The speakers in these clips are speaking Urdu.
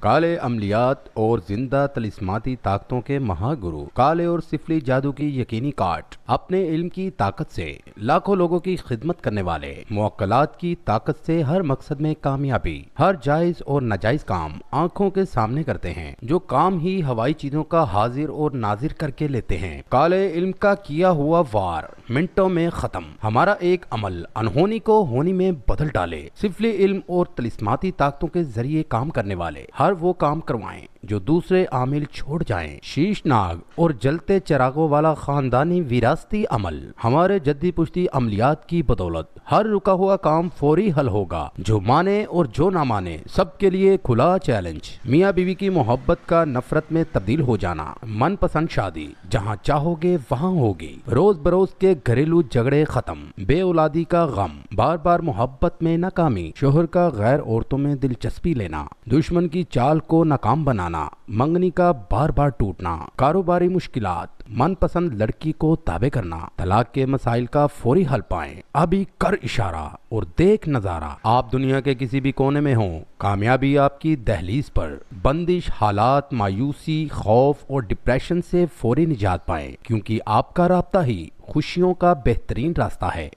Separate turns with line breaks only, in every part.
کالے عملیات اور زندہ طلسماتی طاقتوں کے مہاگرو، کالے اور سفلی جادو کی یقینی کاٹ، اپنے علم کی طاقت سے لاکھوں لوگوں کی خدمت کرنے والے، موکلات کی طاقت سے ہر مقصد میں کامیابی، ہر جائز اور ناجائز کام آنکھوں کے سامنے کرتے ہیں، جو کام ہی ہوائی چیزوں کا حاضر اور ناظر کر کے لیتے ہیں۔ کالے علم کا کیا ہوا وار منٹوں میں ختم، ہمارا ایک عمل انہونی کو ہونی میں بدل ڈالے۔ سفلی علم اور طلسماتی طاقتوں کے ذریعے کام کرنے والے ہر وہ کام کروائیں جو دوسرے عامل چھوڑ جائیں۔ شیش ناگ اور جلتے چراغوں والا خاندانی وراثتی عمل، ہمارے جدی پشتی عملیات کی بدولت ہر رکا ہوا کام فوری حل ہوگا۔ جو مانے اور جو نہ مانے، سب کے لیے کھلا چیلنج۔ میاں بیوی کی محبت کا نفرت میں تبدیل ہو جانا، من پسند شادی جہاں چاہو گے وہاں ہوگی۔ روز بروز کے گھریلو جھگڑے ختم، بے اولادی کا غم، بار بار محبت میں ناکامی، شوہر کا غیر عورتوں میں دلچسپی لینا، دشمن کی چال کو ناکام بنانا، منگنی کا بار بار ٹوٹنا، کاروباری مشکلات، من پسند لڑکی کو تابع کرنا، طلاق کے مسائل کا فوری حل پائیں۔ ابھی کر اشارہ اور دیکھ نظارہ، آپ دنیا کے کسی بھی کونے میں ہوں، کامیابی آپ کی دہلیز پر۔ بندش حالات، مایوسی، خوف اور ڈپریشن سے فوری نجات پائیں، کیونکہ آپ کا رابطہ ہی خوشیوں کا بہترین راستہ ہے۔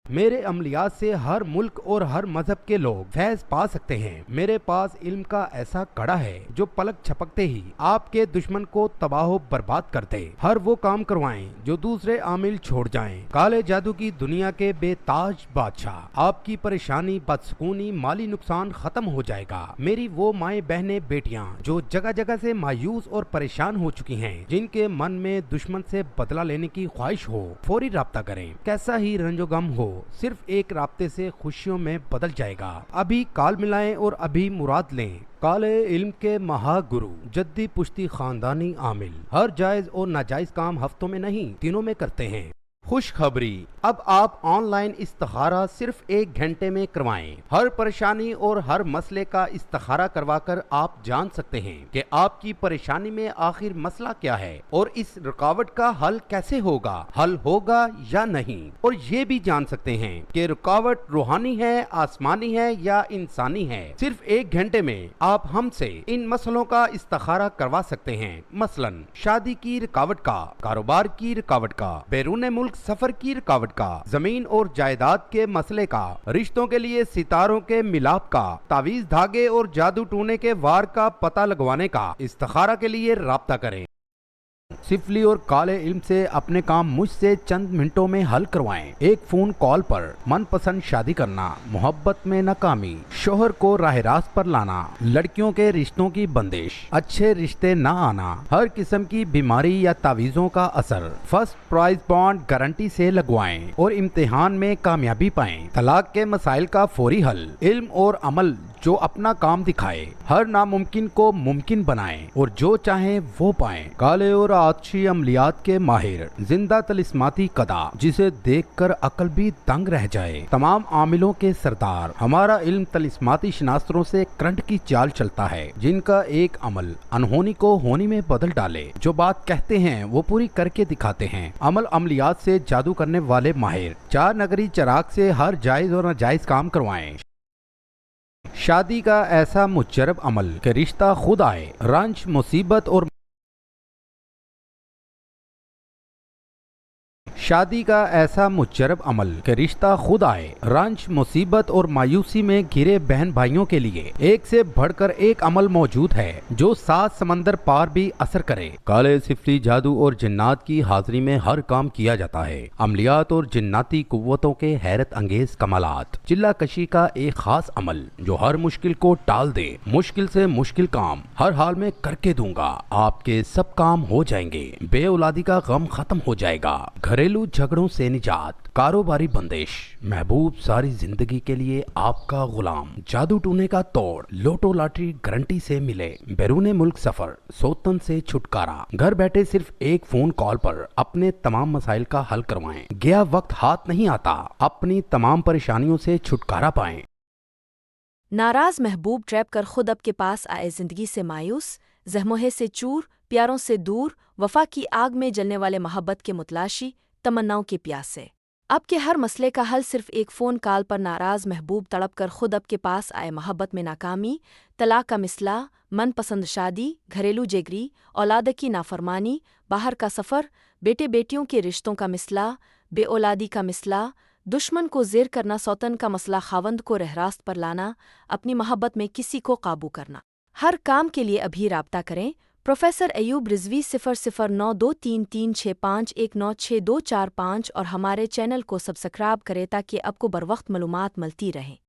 میرے عملیات سے ہر ملک اور ہر مذہب کے لوگ فیض پا سکتے ہیں۔ میرے پاس علم کا ایسا کڑا ہے جو پلک چھپکتے ہی آپ کے دشمن کو تباہ و برباد کر دے۔ ہر وہ کام کروائیں جو دوسرے عامل چھوڑ جائیں۔ کالے جادو کی دنیا کے بے تاج بادشاہ، آپ کی پریشانی، بدسکونی، مالی نقصان ختم ہو جائے گا۔ میری وہ مائیں بہنیں بیٹیاں جو جگہ جگہ سے مایوس اور پریشان ہو چکی ہیں، جن کے من میں دشمن سے بدلہ لینے کی خواہش ہو، فوری رابطہ کریں۔ کیسا ہی رنج و غم ہو، صرف ایک رابطے سے خوشیوں میں بدل جائے گا۔ ابھی کال ملائیں اور ابھی مراد لیں۔ کالے علم کے مہاگرو، جدی پشتی خاندانی عامل، ہر جائز اور ناجائز کام ہفتوں میں نہیں، دنوں میں کرتے ہیں۔ خوشخبری، اب آپ آن لائن استخارہ صرف 1 گھنٹے میں کروائیں۔ ہر پریشانی اور ہر مسئلے کا استخارہ کروا کر آپ جان سکتے ہیں کہ آپ کی پریشانی میں آخر مسئلہ کیا ہے اور اس رکاوٹ کا حل کیسے ہوگا، حل ہوگا یا نہیں، اور یہ بھی جان سکتے ہیں کہ رکاوٹ روحانی ہے، آسمانی ہے یا انسانی ہے۔ صرف 1 گھنٹے میں آپ ہم سے ان مسئلوں کا استخارہ کروا سکتے ہیں، مثلاً شادی کی رکاوٹ کا، کاروبار کی رکاوٹ کا، بیرون ملک سفر کی رکاوٹ کا، زمین اور جائیداد کے مسئلے کا، رشتوں کے لیے ستاروں کے ملاپ کا، تعویذ دھاگے اور جادو ٹونے کے وار کا پتہ لگوانے کا۔ استخارہ کے لیے رابطہ کریں۔ سفلی اور کالے علم سے اپنے کام مجھ سے چند منٹوں میں حل کروائیں۔ ایک فون کال پر من پسند شادی کرنا، محبت میں ناکامی، شوہر کو راہ راست پر لانا، لڑکیوں کے رشتوں کی بندش، اچھے رشتے نہ آنا، ہر قسم کی بیماری یا تعویذوں کا اثر، فرسٹ پرائز بانڈ گارنٹی سے لگوائیں اور امتحان میں کامیابی پائیں۔ طلاق کے مسائل کا فوری حل، علم اور عمل جو اپنا کام دکھائے، ہر ناممکن کو ممکن بنائیں اور جو چاہیں وہ پائیں۔ کالے اور آتشی عملیات کے ماہر، زندہ طلسماتی قدا جسے دیکھ کر عقل بھی دنگ رہ جائے، تمام عاملوں کے سردار۔ ہمارا علم طلسماتی شناستروں سے کرنٹ کی چال چلتا ہے، جن کا ایک عمل انہونی کو ہونی میں بدل ڈالے۔ جو بات کہتے ہیں وہ پوری کر کے دکھاتے ہیں۔ عملیات سے جادو کرنے والے ماہر، 4 نگری چراغ سے ہر جائز اور ناجائز کام کروائیں۔ شادی کا ایسا مجرب عمل کہ رشتہ خود آئے، رنج، مصیبت اور شادی کا ایسا مجرب عمل کہ رشتہ خود آئے، رنج، مصیبت اور مایوسی میں گھرے بہن بھائیوں کے لیے ایک سے بڑھ کر ایک عمل موجود ہے جو 7 سمندر پار بھی اثر کرے۔ کالے سفلی جادو اور جنات کی حاضری میں ہر کام کیا جاتا ہے۔ عملیات اور جناتی قوتوں کے حیرت انگیز کمالات، چلہ کشی کا ایک خاص عمل جو ہر مشکل کو ٹال دے۔ مشکل سے مشکل کام ہر حال میں کر کے دوں گا، آپ کے سب کام ہو جائیں گے، بے اولادی کا غم ختم ہو جائے گا، گھریلو جھگڑوں سے نجات، کاروباری بندش، محبوب ساری زندگی کے لیے آپ کا غلام، جادو ٹونے کا توڑ، لوٹو لاٹری گارنٹی سے ملے، بیرون ملک سفر، سوتن سے چھٹکارا، گھر بیٹھے صرف ایک فون کال پر اپنے تمام مسائل کا حل کروائیں۔ گیا وقت ہاتھ نہیں آتا، اپنی تمام پریشانیوں سے چھٹکارا پائیں۔
ناراض محبوب ٹریپ کر خود اب کے پاس آئے، زندگی سے مایوس، زہموہے سے چور، پیاروں سے دور، وفا کی آگ میں جلنے والے محبت کے متلاشی، تمناؤں کے پیاسے۔ اب کے ہر مسئلے کا حل صرف ایک فون کال پر ناراض محبوب تڑپ کر خود اب کے پاس آئے محبت میں ناکامی، طلاق کا مسئلہ، من پسند شادی، گھریلو جیگری، اولاد کی نافرمانی، باہر کا سفر، بیٹے بیٹیوں کے رشتوں کا مسئلہ، بے اولادی کا مسئلہ، دشمن کو زیر کرنا، سوتن کا مسئلہ، خاوند کو رہ راست پر لانا، اپنی محبت میں کسی کو قابو کرنا۔ ہر کام کے لیے ابھی رابطہ کریں پروفیسر ایوب رضوی 00923365196245 اور ہمارے چینل کو سبسکرائب کریں تاکہ آپ کو بروقت معلومات ملتی رہیں۔